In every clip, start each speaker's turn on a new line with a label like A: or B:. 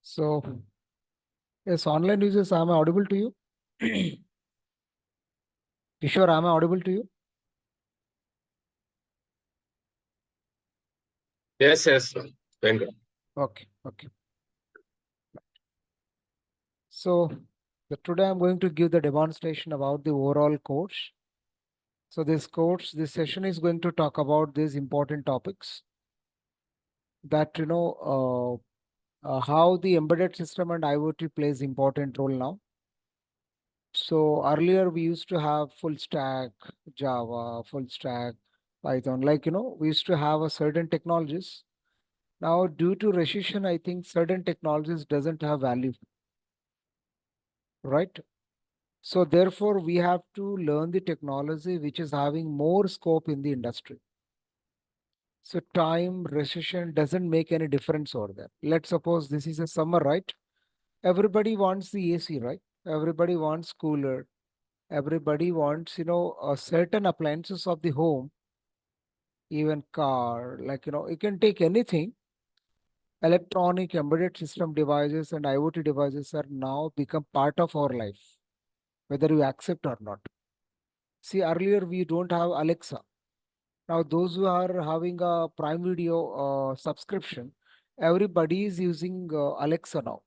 A: So, yes, online users, am I audible to you? Kishore, am I audible to you?
B: Yes, Venkat.
A: Okay, okay. So, today I'm going to give the demonstration about the overall course. So, this session is going to talk about these important topics that, how the embedded system and IoT plays important role now. So, earlier we used to have full stack Java, full stack Python, we used to have a certain technologies. Now, due to recession, I think certain technologies doesn't have value, right? So therefore, we have to learn the technology which is having more scope in the industry. So time, recession doesn't make any difference over there. Let's suppose this is a summer, right? Everybody wants the AC, right? Everybody wants cooler. Everybody wants, a certain appliances of the home, even car, you can take anything. Electronic embedded system devices and IoT devices are now become part of our life, whether you accept or not. See, earlier we don't have Alexa. Now, those who are having a Prime Video subscription, everybody is using Alexa now.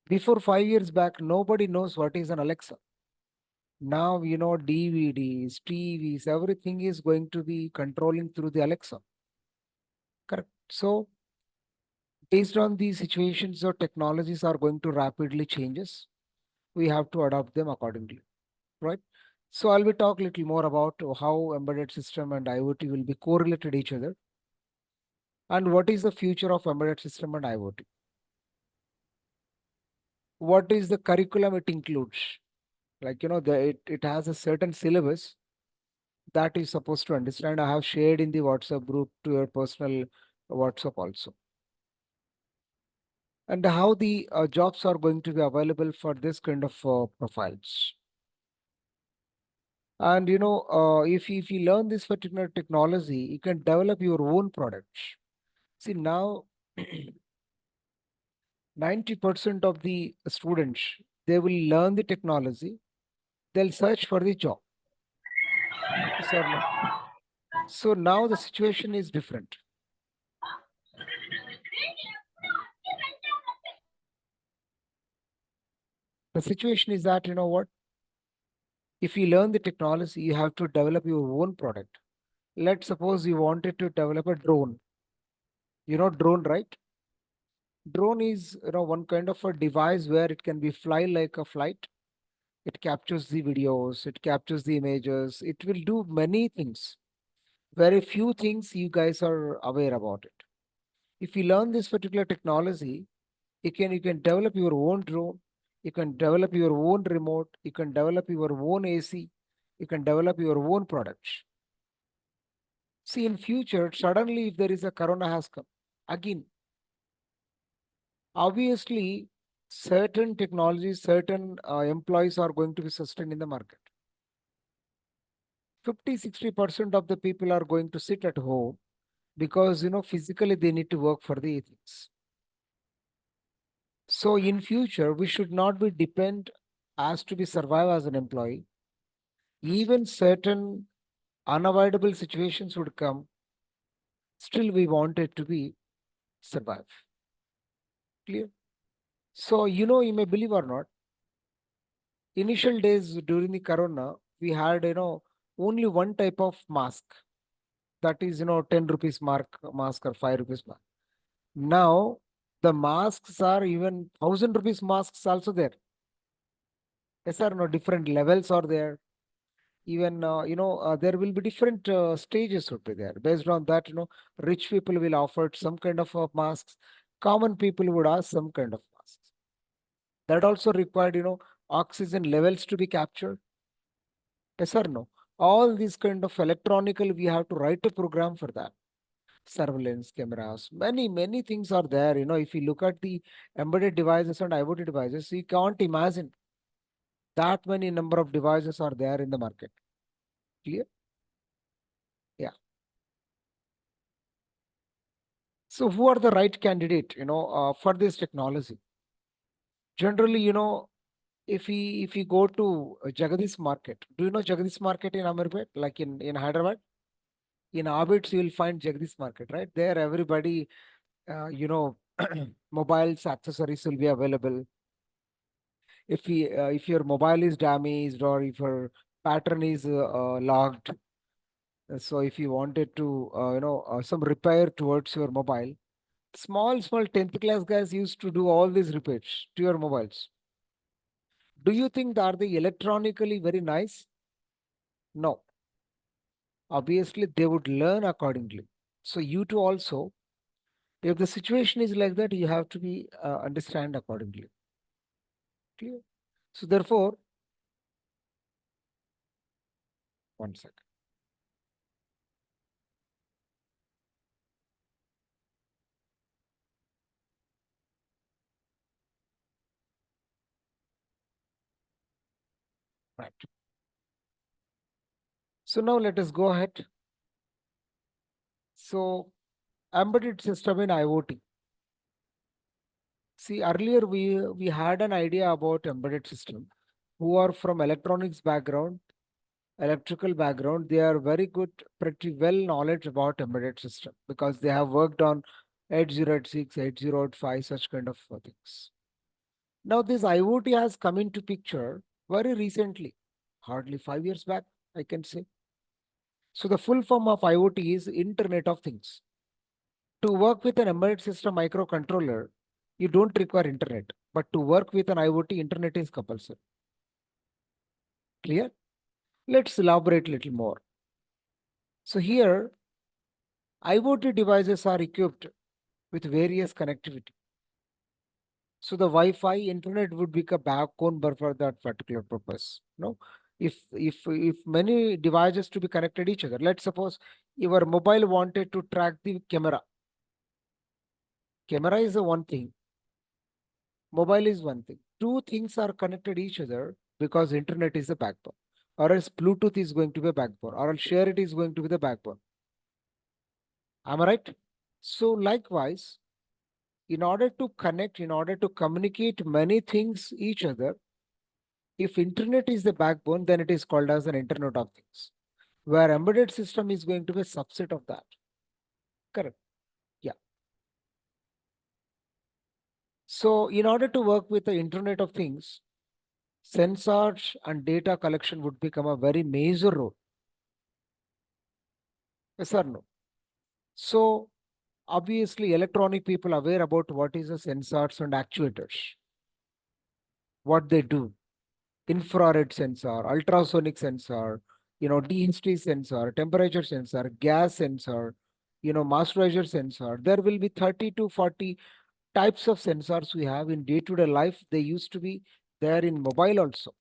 A: Before 5 years back, nobody knows what is an Alexa. Now, DVDs, TVs, everything is going to be controlling through the Alexa. Correct. So, based on these situations or technologies are going to rapidly changes, we have to adopt them accordingly, right? So I'll be talk a little more about how embedded system and IoT will be correlated each other and what is the future of embedded system and IoT. What is the curriculum it includes? It has a certain syllabus that is supposed to understand. I have shared in the WhatsApp group to your personal WhatsApp also. And how the jobs are going to be available for this kind of profiles. And if you learn this particular technology, you can develop your own products. See now, 90% of the students, they will learn the technology, they'll search for the job. Yes or no? So now the situation is different. The situation is that, what? If you learn the technology, you have to develop your own product. Let's suppose you wanted to develop a drone. You know drone, right? Drone is, one kind of a device where it can be fly like a flight. It captures the videos, it captures the images, it will do many things. Very few things you guys are aware about it. If you learn this particular technology, you can develop your own drone, you can develop your own remote, you can develop your own AC, you can develop your own products. See, in future, suddenly if there is a corona has come, again, obviously, certain technologies, certain employees are going to be sustained in the market. 50-60% of the people are going to sit at home because physically they need to work for the ethics. So in future, we should not be depend as to be survive as an employee. Even certain unavoidable situations would come, still we want it to be survive. Clear? So you may believe or not, initial days during the corona, we had only one type of mask, that is 10 rupees mask or 5 rupees mask. Now the masks are even 1,000 rupees masks also there. Yes or no? Different levels are there. Even there will be different stages would be there. Based on that, rich people will offer some kind of masks. Common people would ask some kind of masks. That also required oxygen levels to be captured. Yes or no? All these kind of electronical, we have to write a program for that. Surveillance cameras, many things are there. If you look at the embedded devices and IoT devices, you can't imagine that many number of devices are there in the market. Clear? Yeah. So who are the right candidate, for this technology? Generally, if we go to Jagadish Market, do you know Jagadish Market in Ameerpet, like in Hyderabad? In Abits, you will find Jagadish Market, right? There, everybody, mobiles, accessories will be available. If your mobile is damaged or if your pattern is locked, so if you wanted to, some repair towards your mobile, small 10th class guys used to do all these repairs to your mobiles. Do you think are they electronically very nice? No. Obviously, they would learn accordingly. So you too also, if the situation is like that, you have to be understand accordingly. Clear? So therefore, one second. Right. So now let us go ahead. So embedded system in IoT. See, earlier we had an idea about embedded system who are from electronics background, electrical background. They are very good, pretty well knowledge about embedded system because they have worked on 8086, 8085, such kind of things. Now this IoT has come into picture very recently, hardly 5 years back, I can say. So the full form of IoT is Internet of Things. To work with an embedded system microcontroller, you don't require internet. But to work with an IoT, internet is compulsory. Clear? Let's elaborate a little more. So here, IoT devices are equipped with various connectivity. So the Wi-Fi internet would be a backbone for that particular purpose. No, if many devices to be connected each other. Let's suppose your mobile wanted to track the camera. Camera is the one thing. Mobile is one thing. Two things are connected each other because internet is the backbone. Or else Bluetooth is going to be a backbone. Or else share it is going to be the backbone. Am I right? So likewise, in order to connect, in order to communicate many things each other, if internet is the backbone, then it is called as an Internet of Things, where embedded system is going to be a subset of that. Correct. Yeah. So in order to work with the Internet of Things, sensors and data collection would become a very major role. Yes or no? So obviously electronic people aware about what is the sensors and actuators, what they do. Infrared sensor, ultrasonic sensor, density sensor, temperature sensor, gas sensor, mass pressure sensor. There will be 30 to 40 types of sensors we have in day-to-day life. They used to be there in mobile also.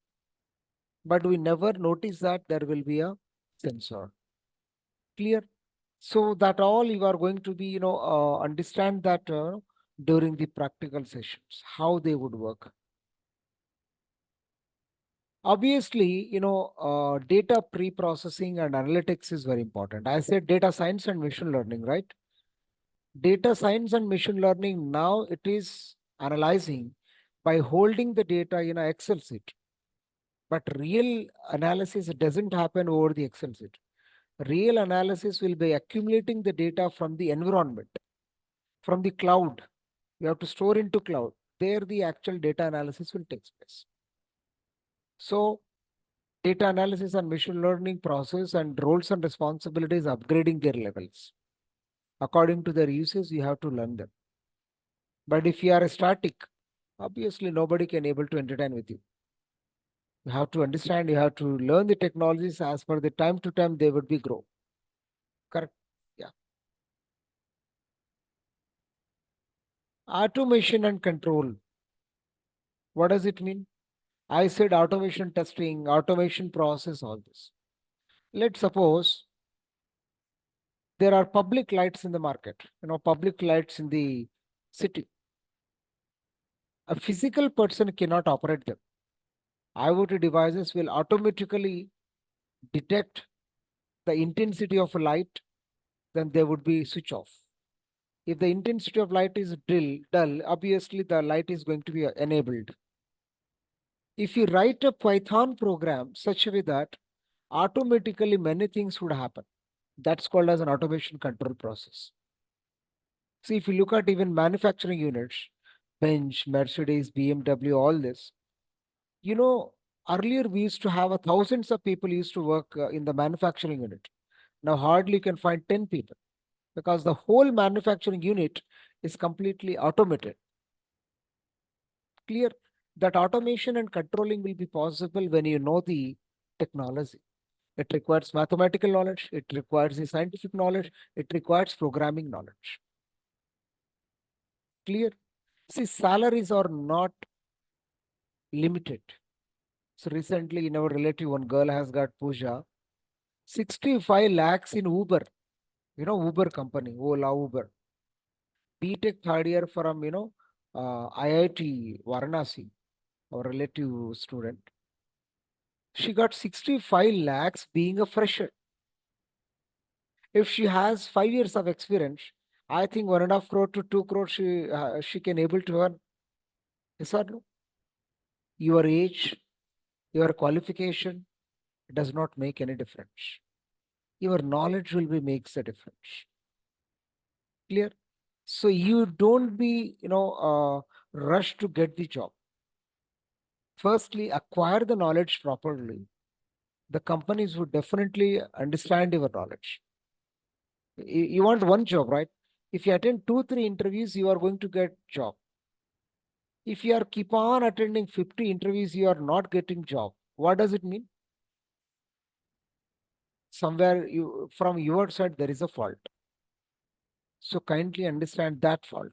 A: But we never notice that there will be a sensor. Clear? So that all you are going to be, understand that during the practical sessions, how they would work. Obviously, data pre-processing and analytics is very important. I said data science and machine learning, right? Data science and machine learning, now it is analyzing by holding the data in an Excel sheet. But real analysis doesn't happen over the Excel sheet. Real analysis will be accumulating the data from the environment, from the cloud. You have to store into cloud. There the actual data analysis will take place. So data analysis and machine learning process and roles and responsibilities upgrading their levels. According to their uses, you have to learn them. But if you are a static, obviously nobody can able to entertain with you. You have to understand, you have to learn the technologies as per the time to time they would be grow. Correct? Yeah. Automation and control. What does it mean? I said automation testing, automation process, all this. Let's suppose there are public lights in the market, public lights in the city. A physical person cannot operate them. IoT devices will automatically detect the intensity of a light, then they would be switch off. If the intensity of light is dull, obviously the light is going to be enabled. If you write a Python program such a way that automatically many things would happen, that's called as an automation control process. See, if you look at even manufacturing units, Bench, Mercedes, BMW, all this, you know, earlier we used to have thousands of people used to work in the manufacturing unit. Now hardly you can find 10 people because the whole manufacturing unit is completely automated. Clear that automation and controlling will be possible when you know the technology. It requires mathematical knowledge, it requires the scientific knowledge, it requires programming knowledge. Clear? See, salaries are not limited. So recently in our relative, one girl has got Puja, 65 lakhs in Uber. Uber company, Ola Uber. BTech third year from, IIT Varanasi, our relative student. She got 65 lakhs being a fresher. If she has 5 years of experience, I think 1.5 crore to 2 crore she can able to earn. Yes or no? Your age, your qualification does not make any difference. Your knowledge will be makes a difference. Clear? So you don't be rush to get the job. Firstly, acquire the knowledge properly. The companies would definitely understand your knowledge. You want one job, right? If you attend 2 3 interviews, you are going to get job. If you are keep on attending 50 interviews, you are not getting job. What does it mean? Somewhere you from your side there is a fault. So kindly understand that fault.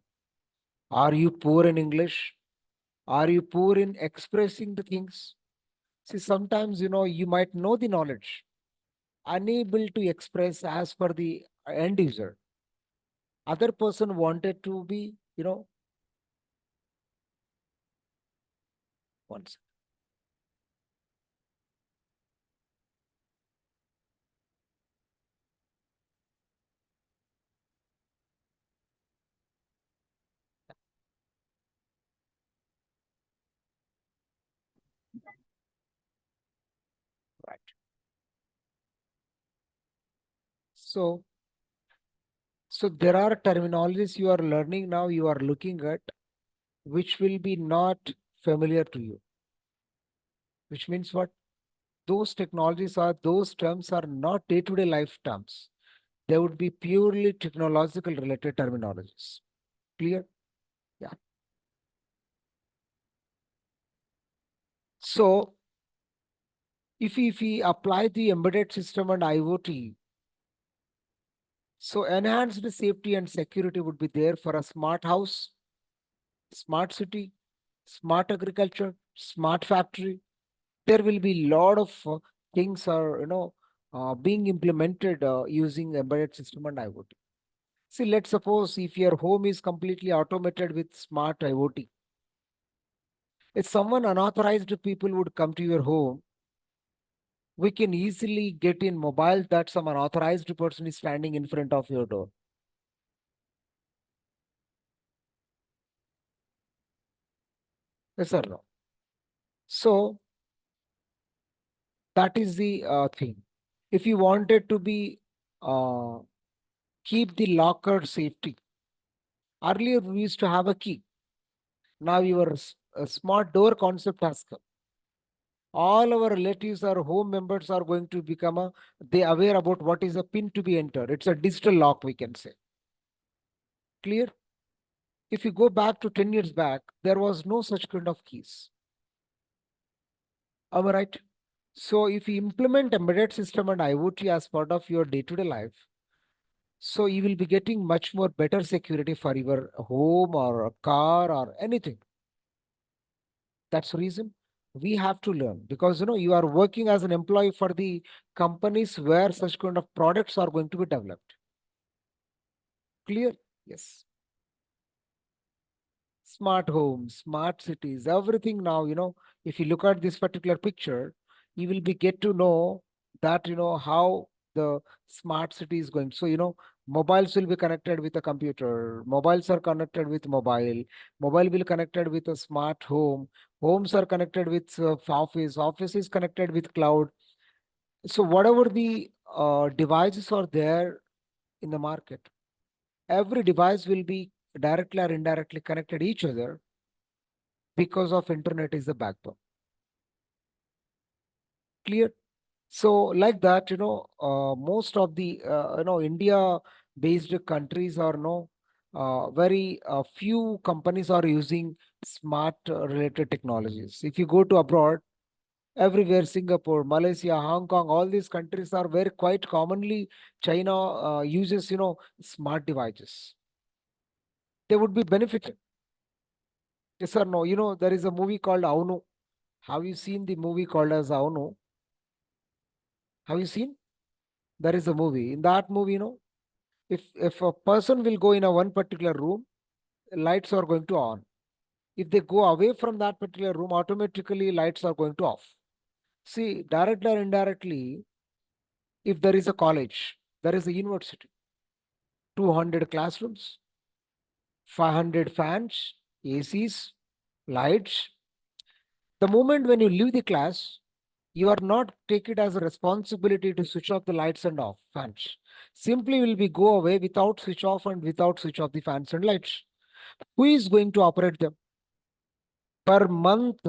A: Are you poor in English? Are you poor in expressing the things? See, sometimes you might know the knowledge, unable to express as per the end user. Other person wanted to be, once. Right. So, so there are terminologies you are learning now, you are looking at, which will be not familiar to you. Which means what? Those terms are not day-to-day life terms. They would be purely technological related terminologies. Clear? Yeah. So if we apply the embedded system and IoT, so enhanced safety and security would be there for a smart house, smart city, smart agriculture, smart factory. There will be lot of things are being implemented using embedded system and IoT. See, let's suppose if your home is completely automated with smart IoT, if someone unauthorized people would come to your home, we can easily get in mobile that some unauthorized person is standing in front of your door. Yes or no? So that is the thing. If you wanted to be uh, keep the locker safety, earlier we used to have a key. Now your smart door concept has come. All our relatives or home members are going to become they aware about what is a pin to be entered. It's a digital lock, we can say. Clear? If you go back to 10 years back, there was no such kind of keys. Am I right? So if you implement embedded system and IoT as part of your day-to-day life, so you will be getting much more better security for your home or a car or anything. That's the reason we have to learn, because you are working as an employee for the companies where such kind of products are going to be developed. Clear? Yes. Smart homes, smart cities, everything now, if you look at this particular picture, you will be get to know that, how the smart city is going. So, Mobiles will be connected with a computer. Mobiles are connected with mobile. Mobile will connected with a smart home. Homes are connected with office. Office is connected with cloud. So whatever the devices are there in the market, every device will be directly or indirectly connected each other because of internet is the backbone. Clear? So like that, most of the India based countries are no very few companies are using smart related technologies. If you go to abroad, everywhere, Singapore, Malaysia, Hong Kong, all these countries are very quite commonly China uses smart devices. They would be benefited. Yes or no? There is a movie called Avnu. Have you seen the movie called as Avnu? Have you seen? There is a movie. In that movie, if a person will go in a one particular room, lights are going to on. If they go away from that particular room, automatically lights are going to off. See, directly or indirectly, if there is a college, there is a university, 200 classrooms, 500 fans, ACs, lights. The moment when you leave the class, you are not take it as a responsibility to switch off the lights and off fans. Simply will be go away without switch off and without switch off the fans and lights. Who is going to operate them? Per month,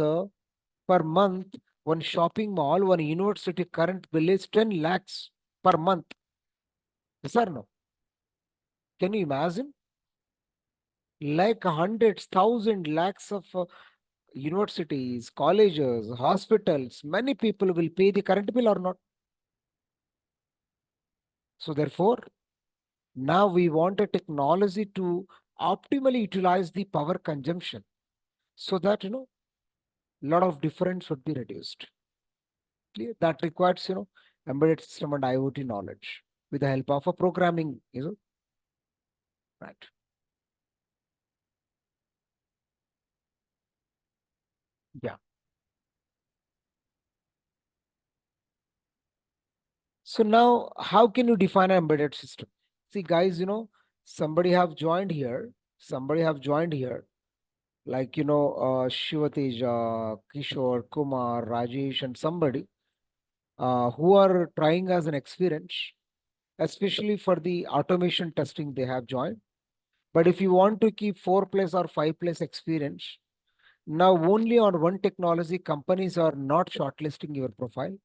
A: one shopping mall, one university current bill is 10 lakhs per month. Yes or no? Can you imagine? Like hundreds, thousand lakhs of universities, colleges, hospitals, many people will pay the current bill or not. So therefore, now we want a technology to optimally utilize the power consumption so that lot of difference would be reduced. Clear? That requires embedded system and IoT knowledge with the help of a programming, right? Yeah. So now, how can you define an embedded system? See, guys, somebody have joined here. Somebody have joined here, like Shivateja, Kishore, Kumar, Rajesh, and somebody who are trying as an experience, especially for the automation testing they have joined. But if you want to keep 4+ or 5+ experience, now only on one technology companies are not shortlisting your profile.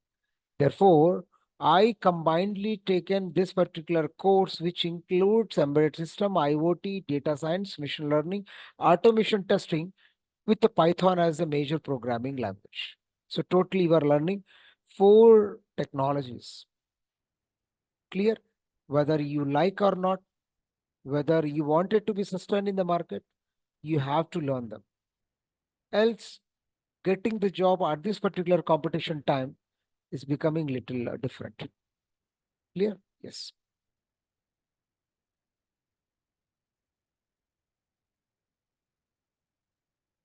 A: Therefore, I combinedly taken this particular course, which includes embedded system, IoT, data science, machine learning, automation testing, with the Python as a major programming language. So totally you are learning 4 technologies. Clear? Whether you like or not, whether you want it to be sustained in the market, you have to learn them. Else, getting the job at this particular competition time is becoming little different. Clear? Yes.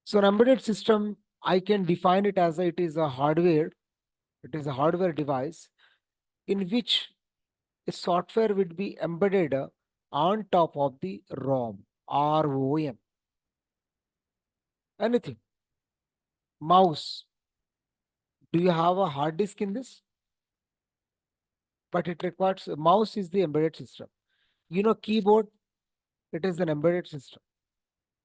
A: So an embedded system, I can define it as it is a hardware. It is a hardware device in which a software would be embedded on top of the ROM, ROM. Anything. Mouse. Do you have a hard disk in this? But it requires mouse is the embedded system. Keyboard, it is an embedded system.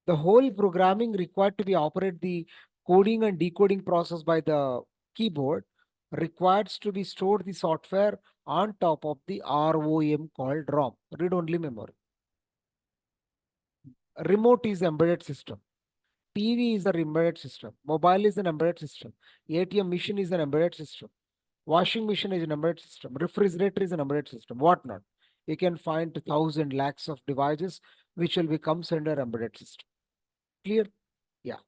A: The whole programming required to be operate the coding and decoding process by the keyboard requires to be stored the software on top of the ROM called ROM, read only memory. Remote is embedded system. TV is an embedded system. Mobile is an embedded system. ATM machine is an embedded system. Washing machine is an embedded system. Refrigerator is an embedded system. What not? You can find 1,000 lakhs of devices which will become under embedded system. Clear? Yeah.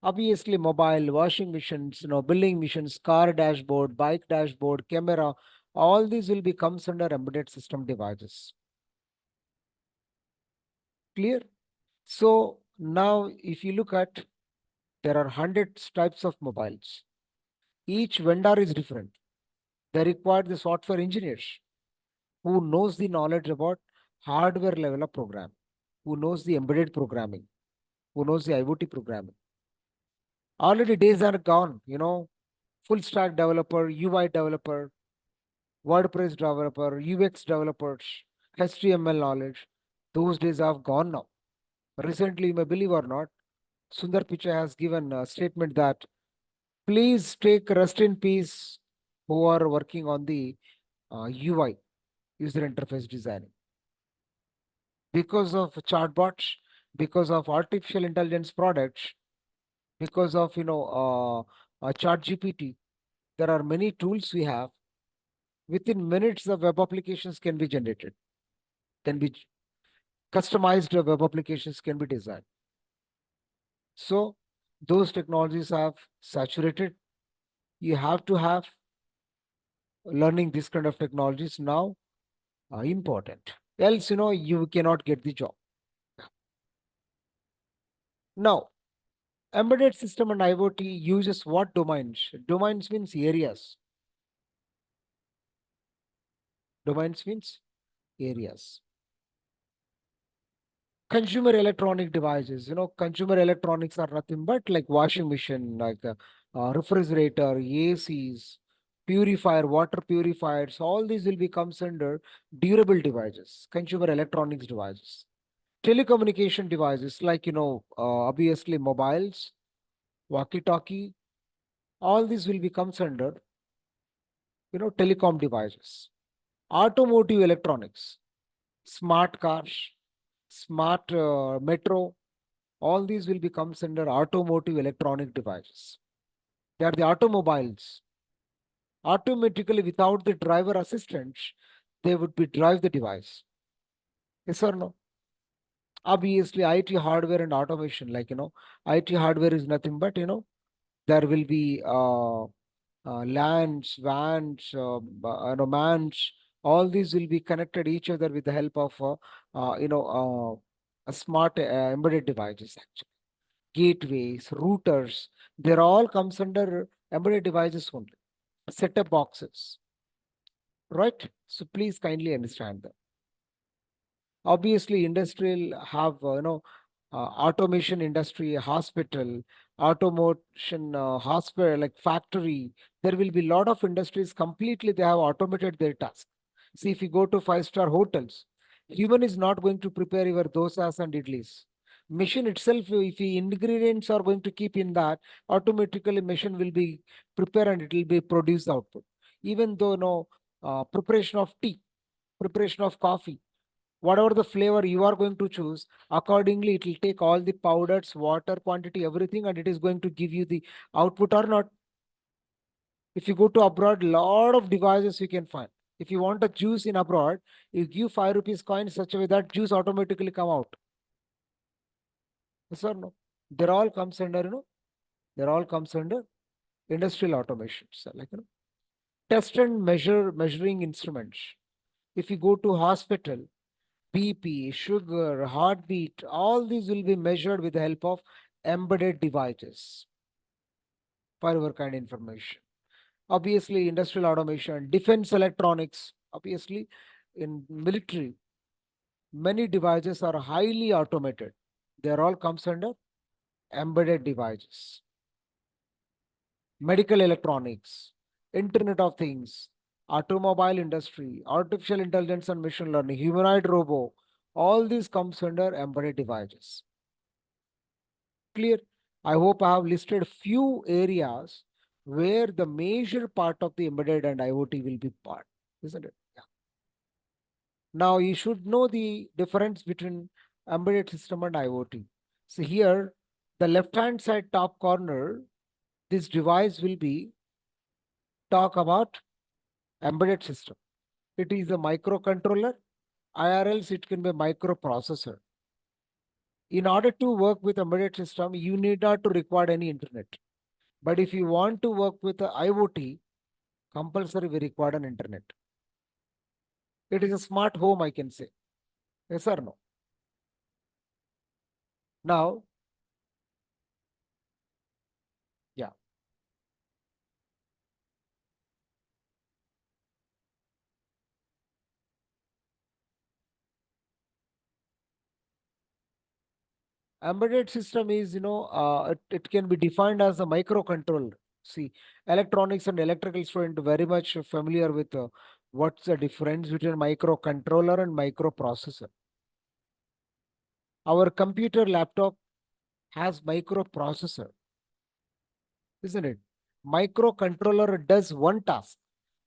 A: Obviously, mobile, washing machines, billing machines, car dashboard, bike dashboard, camera, all these will become under embedded system devices. Clear? So now if you look at, there are hundreds types of mobiles. Each vendor is different. They require the software engineers. who knows the knowledge about hardware level of program, who knows the embedded programming, who knows the IoT programming. Already days are gone, full stack developer, UI developer, WordPress developer, UX developers, HTML knowledge. Those days have gone now. Recently, you may believe or not, Sundar Pichai has given a statement that please take rest in peace who are working on the UI, user interface designing. Because of chatbots, because of artificial intelligence products, because of chat GPT, there are many tools we have. Within minutes, the web applications can be generated, can be customized web applications can be designed. So those technologies have saturated. You have to have learning this kind of technologies now important. Else, you cannot get the job. Now, embedded system and IoT uses what domains? Domains means areas. Domains means areas. Consumer electronic devices, consumer electronics are nothing but like washing machine, like refrigerator, ACs, purifier, water purifiers, all these will be comes under durable devices, consumer electronics devices. Telecommunication devices like, obviously mobiles, walkie-talkie, all these will be comes under, telecom devices. Automotive electronics, smart cars, smart metro, all these will become under automotive electronic devices. They are the automobiles. Automatically, without the driver assistance, they would be drive the device. Yes or no? Obviously, IT hardware and automation, like, IT hardware is nothing but, there will be lands, vans, mans, all these will be connected each other with the help of, a smart embedded devices, actually. Gateways, routers, they're all comes under embedded devices only. Set-top boxes, right? So please kindly understand that. Obviously, industrial have, automation industry, hospital, automation, hospital, like factory. There will be a lot of industries completely, they have automated their task. See, if you go to five-star hotels, human is not going to prepare your dosas and idlis. Machine itself, if the ingredients are going to keep in that, automatically machine will be prepare and it will be produce output. Even though, preparation of tea, preparation of coffee, whatever the flavor you are going to choose, accordingly it will take all the powders, water quantity, everything, and it is going to give you the output or not. If you go to abroad, lot of devices you can find. If you want a juice in abroad, you give 5 rupees coin such a way that juice automatically come out. Yes or no? They're all comes under, they're all comes under industrial automation. So like, test and measuring instruments. If you go to hospital, BP, sugar, heartbeat, all these will be measured with the help of embedded devices for your kind information. Obviously, industrial automation, defense electronics, obviously, in military, many devices are highly automated. They are all comes under embedded devices. Medical electronics, Internet of Things, automobile industry, artificial intelligence and machine learning, humanoid robo, all these comes under embedded devices. Clear? I hope I have listed few areas where the major part of the embedded and IoT will be part, isn't it? Yeah. Now you should know the difference between embedded system and IoT. So here, the left-hand side top corner, this device will be talk about embedded system. It is a microcontroller, IRLs, it can be a microprocessor. In order to work with embedded system, you need not to require any internet. But if you want to work with the IoT, compulsory we require an internet. It is a smart home, I can say. Yes or no? Now, yeah. Embedded system is, it can be defined as a microcontroller. See, electronics and electrical student very much familiar with what's the difference between microcontroller and microprocessor. Our computer laptop has microprocessor, isn't it? Microcontroller does one task.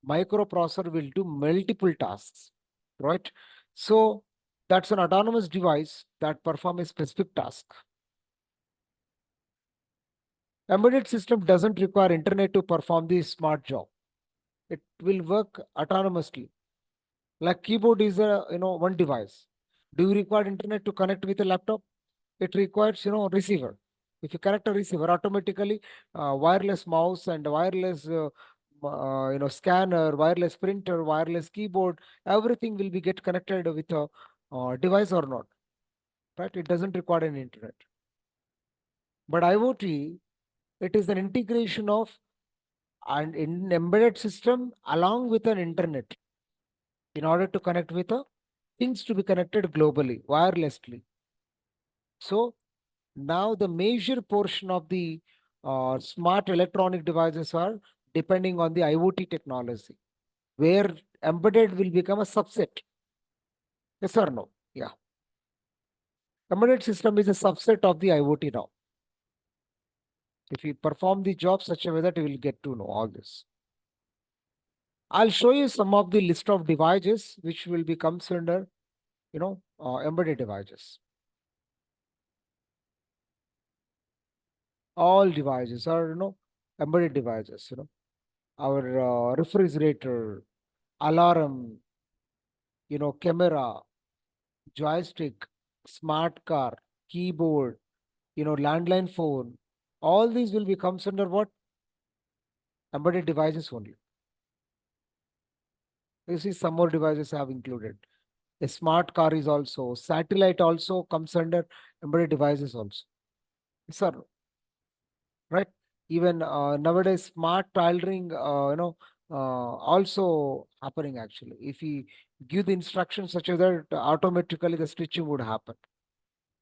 A: Microprocessor will do multiple tasks, right? So that's an autonomous device that perform a specific task. Embedded system doesn't require internet to perform the smart job. It will work autonomously. Like keyboard is a one device. Do you require internet to connect with a laptop? It requires receiver. If you connect a receiver, automatically wireless mouse and wireless scanner, wireless printer, wireless keyboard, everything will be get connected with a device or not, right? It doesn't require an internet. But IoT, it is an integration of an embedded system along with an internet in order to connect with things to be connected globally, wirelessly. So now the major portion of the smart electronic devices are depending on the IoT technology, where embedded will become a subset. Yes or no? Yeah. Embedded system is a subset of the IoT now. If you perform the job such a way that you will get to know all this. I'll show you some of the list of devices which will be comes under, embedded devices. All devices are, embedded devices, our refrigerator, alarm, camera, joystick, smart car, keyboard, landline phone. All these will be comes under what? Embedded devices only. You see, some more devices have included. A smart car is also, satellite also comes under embedded devices also. Sir, right? Even nowadays, smart tailoring, also happening actually. If you give the instructions such as that, automatically the stitching would happen.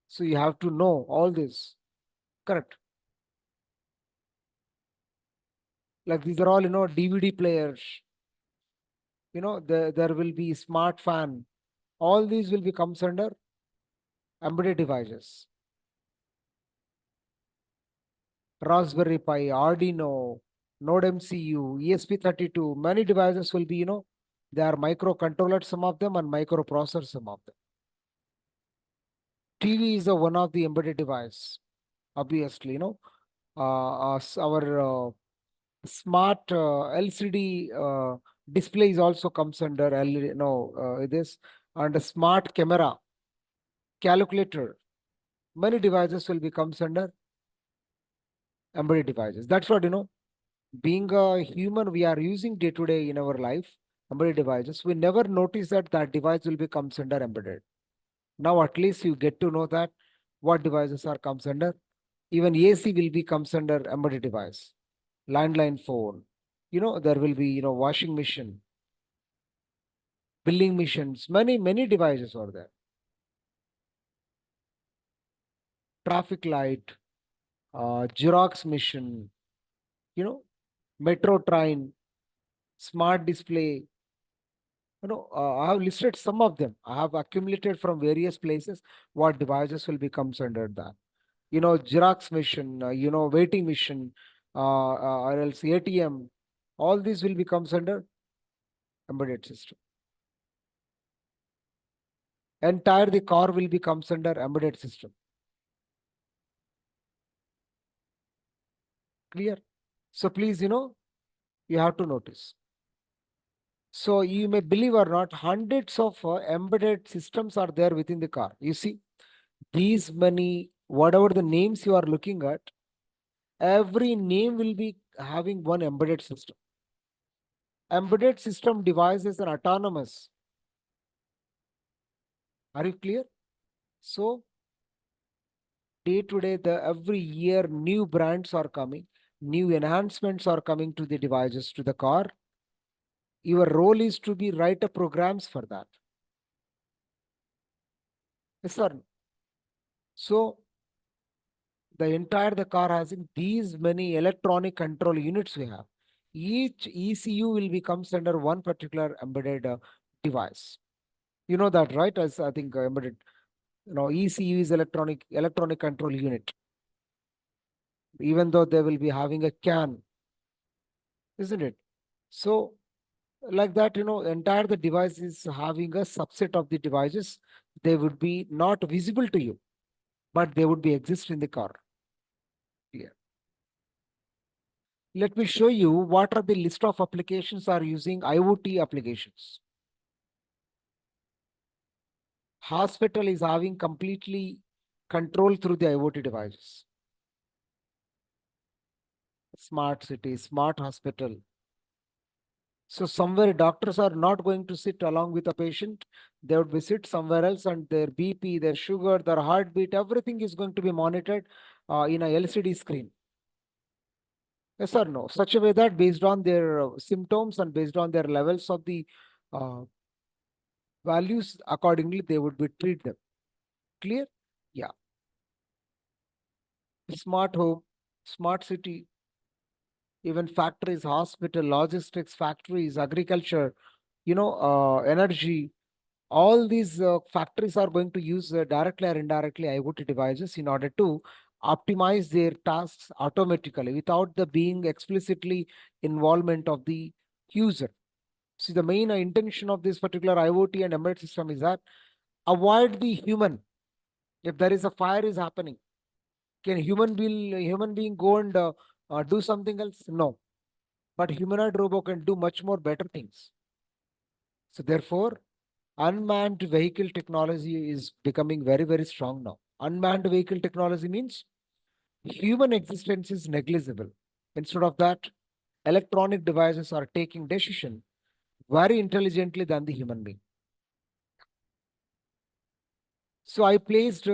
A: So you have to know all this. Correct. Like these are all, DVD players, there will be smart fan. All these will be comes under embedded devices. Raspberry Pi, Arduino, Node MCU, ESP32, many devices will be, they are microcontrollers, some of them, and microprocessors, some of them. TV is one of the embedded device, obviously, our smart LCD displays also comes under LED, this, and a smart camera, calculator. Many devices will be comes under embedded devices. That's what, being a human, we are using day to day in our life, embedded devices. We never notice that that device will be comes under embedded. Now at least you get to know that what devices are comes under. Even AC will be comes under embedded device. Landline phone. There will be, washing machine, billing machines, many devices are there. Traffic light, Xerox machine, metro train, smart display. I have listed some of them. I have accumulated from various places what devices will be comes under that. Xerox machine, waiting machine, or else ATM. All these will be comes under embedded system. Entire the car will be comes under embedded system. Clear? So please, you have to notice. So you may believe or not, hundreds of embedded systems are there within the car. You see, these many, whatever the names you are looking at, every name will be having one embedded system. Embedded system devices are autonomous. Are you clear? So day to day, the every year new brands are coming, new enhancements are coming to the devices, to the car. Your role is to be write a programs for that. Yes, sir. So The car has these many electronic control units we have. Each ECU will be comes under one particular embedded device. You know that, right? As I think embedded, ECU is electronic control unit. Even though they will be having a CAN, isn't it? So like that, entire the device is having a subset of the devices. They would be not visible to you, but they would be exist in the car. Yeah. Let me show you what are the list of applications are using IoT applications. Hospital is having completely control through the IoT devices. Smart city, smart hospital. So somewhere doctors are not going to sit along with a patient. They would be sit somewhere else, and their BP, their sugar, their heartbeat, everything is going to be monitored in a LCD screen. Yes or no? Such a way that based on their symptoms and based on their levels of the uh, values, accordingly they would be treat them. Clear? Yeah. Smart home, smart city, even factories, hospital, logistics, factories, agriculture, energy. All these factories are going to use directly or indirectly IoT devices in order to optimize their tasks automatically without the being explicitly involvement of the user. See, the main intention of this particular IoT and embedded system is that avoid the human. If there is a fire is happening, can human being go and do something else? No. But humanoid robot can do much more better things. So therefore, unmanned vehicle technology is becoming very, very strong now. Unmanned vehicle technology means human existence is negligible. Instead of that, electronic devices are taking decision very intelligently than the human being. So I placed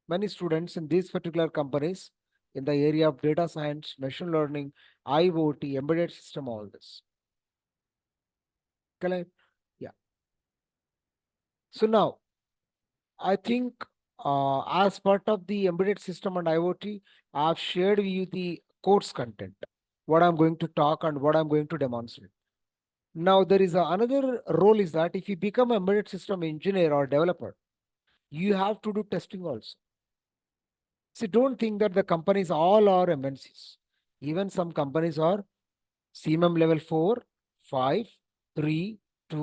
A: many students in these particular companies in the area of data science, machine learning, IoT, embedded system, all this. Correct? Yeah. So now I think as part of the embedded system and IoT, I've shared with you the course content, what I'm going to talk and what I'm going to demonstrate. Now there is another role is that if you become embedded system engineer or developer, you have to do testing also. See, don't think that the companies all are MNCs. Even some companies are CMM level 4, 5, 3,